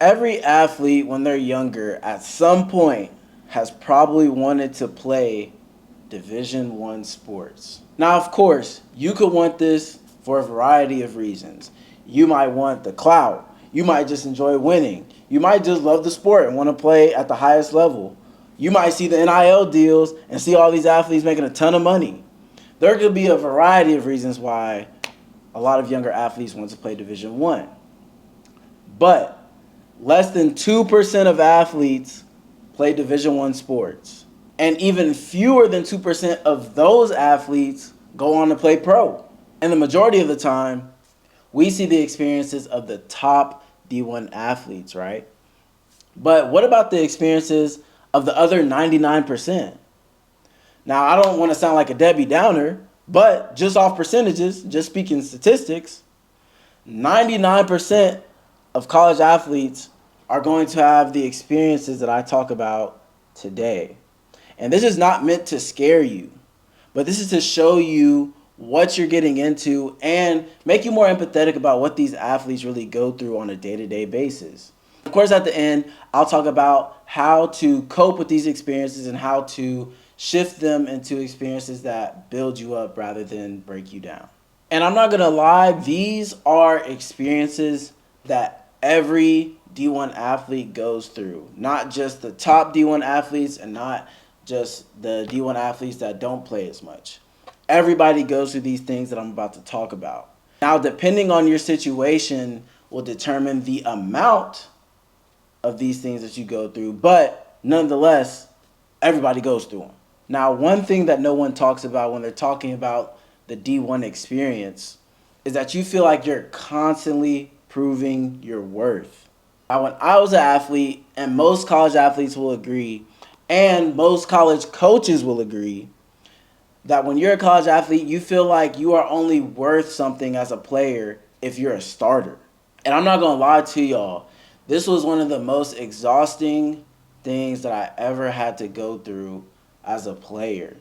Every athlete, when they're younger, at some point has probably wanted to play Division One sports. Now, of course, you could want this for a variety of reasons. You might want the clout. You might just enjoy winning. You might just love the sport and want to play at the highest level. You might see the NIL deals and see all these athletes making a ton of money. There could be a variety of reasons why a lot of younger athletes want to play Division One. But less than 2% of athletes play Division One sports. And even fewer than 2% of those athletes go on to play pro. And the majority of the time, we see the experiences of the top D1 athletes, right? But what about the experiences of the other 99%? Now, I don't want to sound like a Debbie Downer, but just off percentages, just speaking statistics, 99% of college athletes are going to have the experiences that I talk about today. And this is not meant to scare you, but this is to show you what you're getting into and make you more empathetic about what these athletes really go through on a day-to-day basis. Of course, at the end, I'll talk about how to cope with these experiences and how to shift them into experiences that build you up rather than break you down. And I'm not gonna lie, these are experiences that every D1 athlete goes through. Not just the top D1 athletes and not just the D1 athletes that don't play as much. Everybody goes through these things that I'm about to talk about. Now, depending on your situation will determine the amount of these things that you go through, but nonetheless, everybody goes through them. Now, one thing that no one talks about when they're talking about the D1 experience is that you feel like you're constantly proving your worth. Now, when I was an athlete, and most college athletes will agree, and most college coaches will agree, that when you're a college athlete, you feel like you are only worth something as a player if you're a starter. And I'm not going to lie to y'all, this was one of the most exhausting things that I ever had to go through as a player.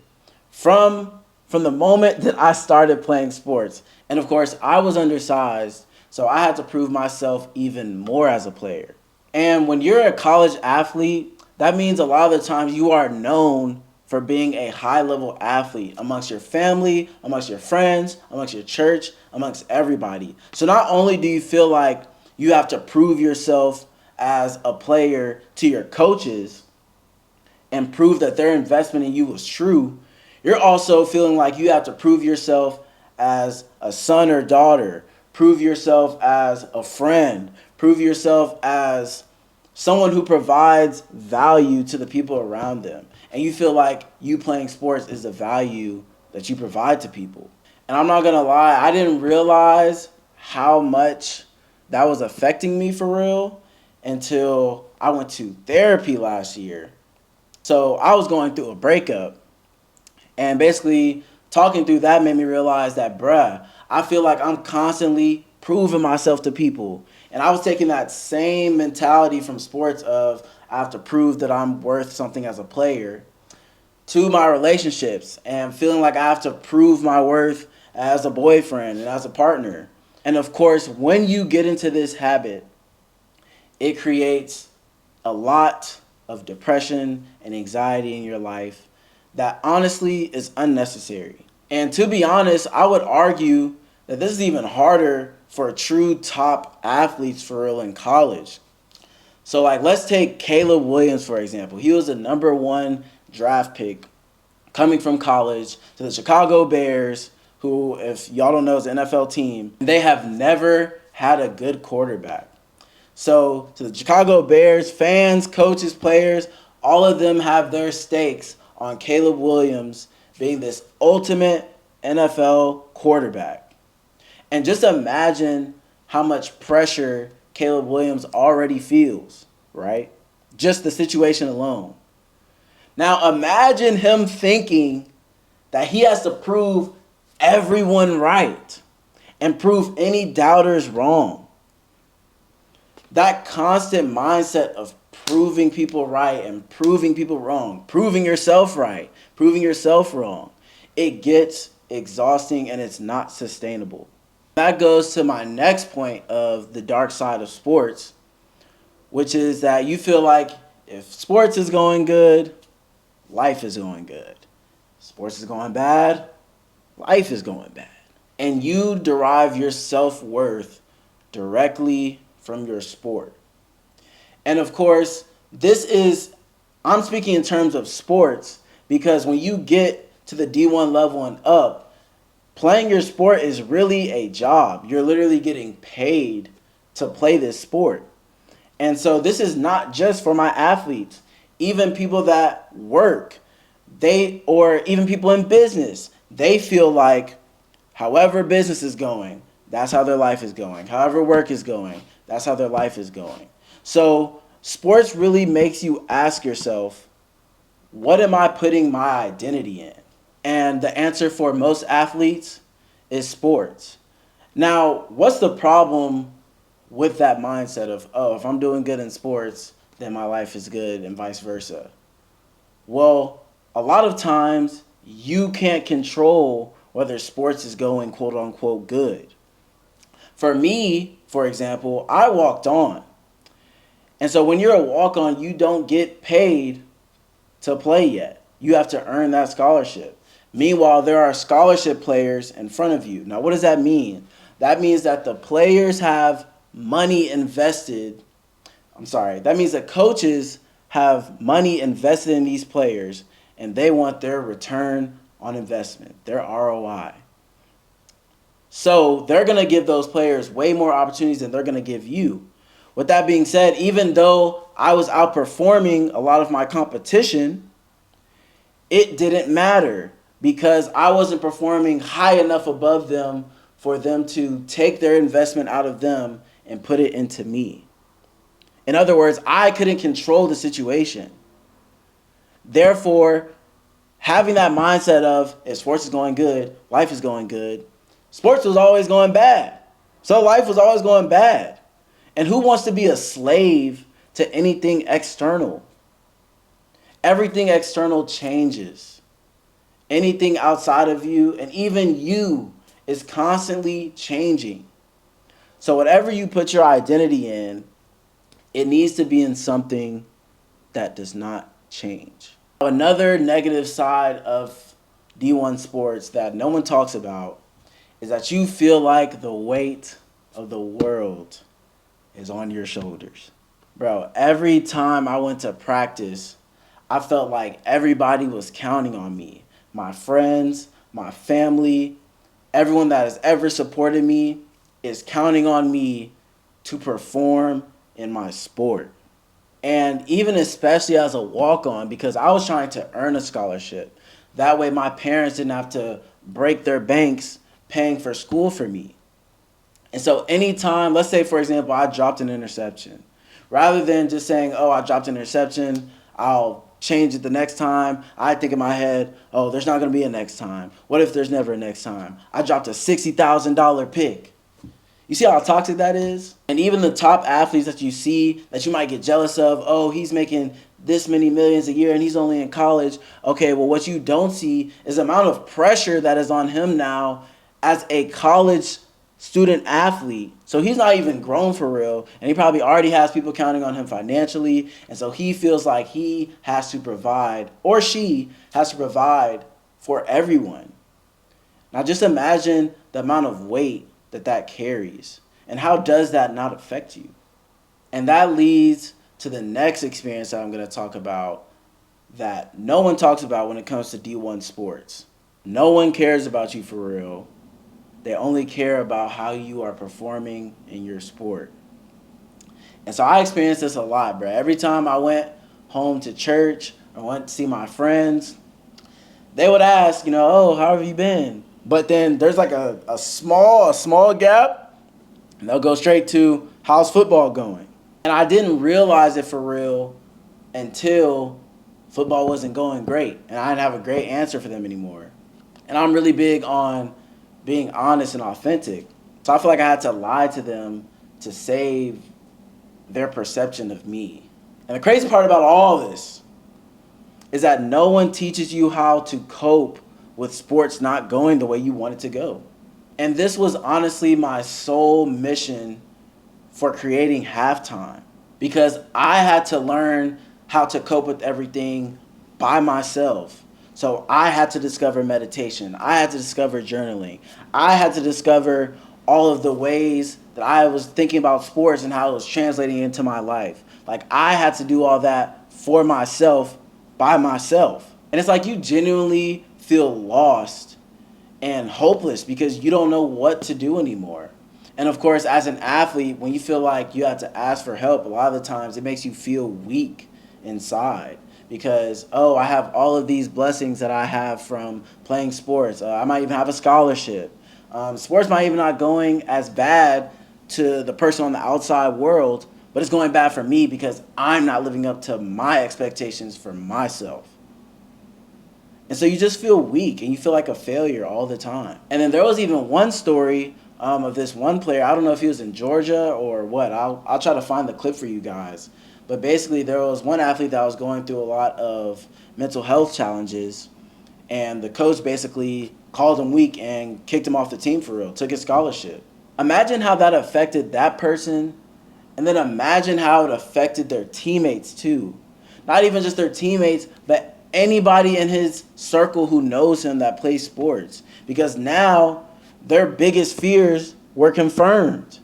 From the moment that I started playing sports. And of course, I was undersized, so I had to prove myself even more as a player. And when you're a college athlete, that means a lot of the times you are known for being a high-level athlete amongst your family, amongst your friends, amongst your church, amongst everybody. So not only do you feel like you have to prove yourself as a player to your coaches and prove that their investment in you was true, you're also feeling like you have to prove yourself as a son or daughter, prove yourself as a friend, prove yourself as someone who provides value to the people around them. And you feel like you playing sports is the value that you provide to people. And I'm not going to lie, I didn't realize how much that was affecting me for real until I went to therapy last year. So I was going through a breakup, and basically talking through that made me realize that, bruh, I feel like I'm constantly proving myself to people. And I was taking that same mentality from sports of I have to prove that I'm worth something as a player to my relationships and feeling like I have to prove my worth as a boyfriend and as a partner. And of course, when you get into this habit, it creates a lot of depression and anxiety in your life that honestly is unnecessary. And to be honest, I would argue that this is even harder for true top athletes for real in college. So like let's take Caleb Williams for example. He was the number one draft pick coming from college to the Chicago Bears, who, if y'all don't know, is an NFL team. They have never had a good quarterback. So to the Chicago Bears, fans, coaches, players, all of them have their stakes on Caleb Williams being this ultimate NFL quarterback. And just imagine how much pressure Caleb Williams already feels, right? Just the situation alone. Now imagine him thinking that he has to prove everyone right and prove any doubters wrong. That constant mindset of proving people right and proving people wrong, proving yourself right, proving yourself wrong, it gets exhausting and it's not sustainable. That goes to my next point of the dark side of sports, which is that you feel like if sports is going good, life is going good. Sports is going bad, life is going bad. And you derive your self-worth directly from your sport. And of course, I'm speaking in terms of sports because when you get to the D1 level and up, playing your sport is really a job. You're literally getting paid to play this sport. And so this is not just for my athletes, even people that work, or even people in business, they feel like however business is going, that's how their life is going. However work is going, that's how their life is going. So sports really makes you ask yourself, what am I putting my identity in? And the answer for most athletes is sports. Now, what's the problem with that mindset of, oh, if I'm doing good in sports, then my life is good and vice versa? Well, a lot of times you can't control whether sports is going quote unquote good. For me, for example, I walked on. And so when you're a walk on, you don't get paid to play yet. You have to earn that scholarship. Meanwhile, there are scholarship players in front of you. Now, what does that mean? That means that the players have money invested. That means that coaches have money invested in these players and they want their return on investment, their ROI. So they're going to give those players way more opportunities than they're going to give you. With that being said, even though I was outperforming a lot of my competition, it didn't matter because I wasn't performing high enough above them for them to take their investment out of them and put it into me. In other words, I couldn't control the situation. Therefore, having that mindset of if sports is going good, life is going good, sports was always going bad. So life was always going bad. And who wants to be a slave to anything external? Everything external changes. Anything outside of you and even you is constantly changing. So whatever you put your identity in, it needs to be in something that does not change. Another negative side of D1 sports that no one talks about is that you feel like the weight of the world is on your shoulders. Bro, every time I went to practice, I felt like everybody was counting on me. My friends, my family, everyone that has ever supported me is counting on me to perform in my sport. And even especially as a walk-on, because I was trying to earn a scholarship. That way my parents didn't have to break their banks paying for school for me. And so anytime, let's say, for example, I dropped an interception. Rather than just saying, oh, I dropped an interception, I'll change it the next time, I think in my head, oh, there's not going to be a next time. What if there's never a next time? I dropped a $60,000 pick. You see how toxic that is? And even the top athletes that you see that you might get jealous of, oh, he's making this many millions a year and he's only in college. Okay, well, what you don't see is the amount of pressure that is on him now as a college student athlete. So he's not even grown for real, and he probably already has people counting on him financially, and so he feels like he has to provide, or she has to provide for everyone. Now just imagine the amount of weight that carries, and how does that not affect you? And that leads to the next experience that I'm going to talk about that no one talks about when it comes to D1 sports. No one cares about you for real. They only care about how you are performing in your sport. And so I experienced this a lot, bro. Every time I went home to church or went to see my friends, they would ask, oh, how have you been? But then there's like a small gap, and they'll go straight to, how's football going? And I didn't realize it for real until football wasn't going great, and I didn't have a great answer for them anymore. And I'm really big on being honest and authentic. So I feel like I had to lie to them to save their perception of me. And the crazy part about all this is that no one teaches you how to cope with sports not going the way you want it to go. And this was honestly my sole mission for creating Halftime. because I had to learn how to cope with everything by myself. So I had to discover meditation. I had to discover journaling. I had to discover all of the ways that I was thinking about sports and how it was translating into my life. Like, I had to do all that for myself, by myself. And it's like you genuinely feel lost and hopeless because you don't know what to do anymore. And of course, as an athlete, when you feel like you have to ask for help, a lot of the times it makes you feel weak inside because, oh, I have all of these blessings that I have from playing sports. I might even have a scholarship. Sports might even not going as bad to the person on the outside world, but it's going bad for me because I'm not living up to my expectations for myself. And so you just feel weak and you feel like a failure all the time. And then there was even one story of this one player. I don't know if he was in Georgia or what. I'll try to find the clip for you guys. But basically, there was one athlete that was going through a lot of mental health challenges, and the coach basically called him weak and kicked him off the team for real, took his scholarship. Imagine how that affected that person, and then imagine how it affected their teammates too. Not even just their teammates, but anybody in his circle who knows him that plays sports. Because now their biggest fears were confirmed.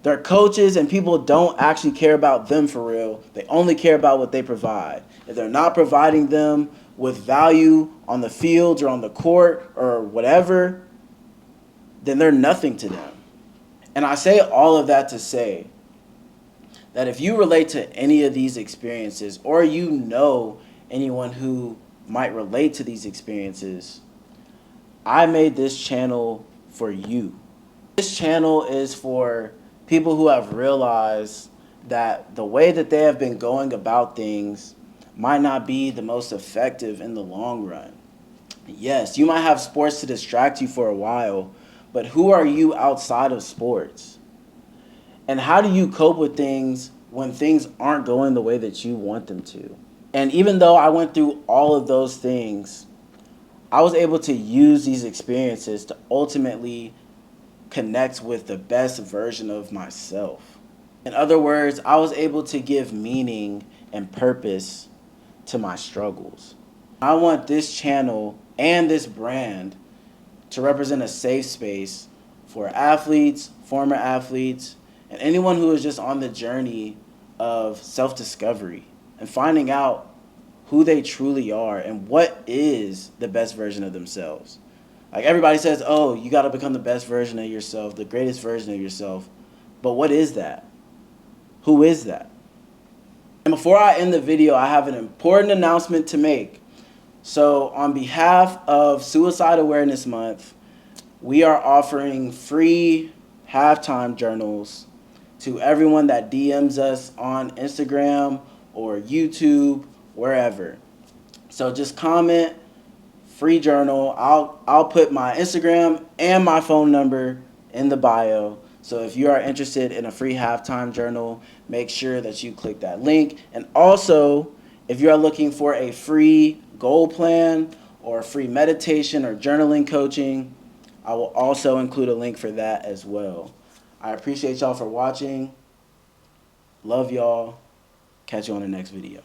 Their coaches and people don't actually care about them for real. They only care about what they provide. If they're not providing them with value on the fields or on the court or whatever, then they're nothing to them. And I say all of that to say that if you relate to any of these experiences, or you know anyone who might relate to these experiences, I made this channel for you. This channel is for people who have realized that the way that they have been going about things might not be the most effective in the long run. Yes, you might have sports to distract you for a while, but who are you outside of sports? And how do you cope with things when things aren't going the way that you want them to? And even though I went through all of those things, I was able to use these experiences to ultimately connect with the best version of myself. In other words, I was able to give meaning and purpose to my struggles. I want this channel and this brand to represent a safe space for athletes, former athletes, and anyone who is just on the journey of self-discovery and finding out who they truly are and what is the best version of themselves. Like, everybody says, oh, you got to become the best version of yourself, the greatest version of yourself. But what is that? Who is that? And before I end the video, I have an important announcement to make. So on behalf of Suicide Awareness Month, we are offering free halftime journals to everyone that DMs us on Instagram or YouTube, wherever. So just comment free journal. I'll put my Instagram and my phone number in the bio. So if you are interested in a free halftime journal, make sure that you click that link. And also, if you are looking for a free goal plan or free meditation or journaling coaching, I will also include a link for that as well. I appreciate y'all for watching. Love y'all. Catch you on the next video.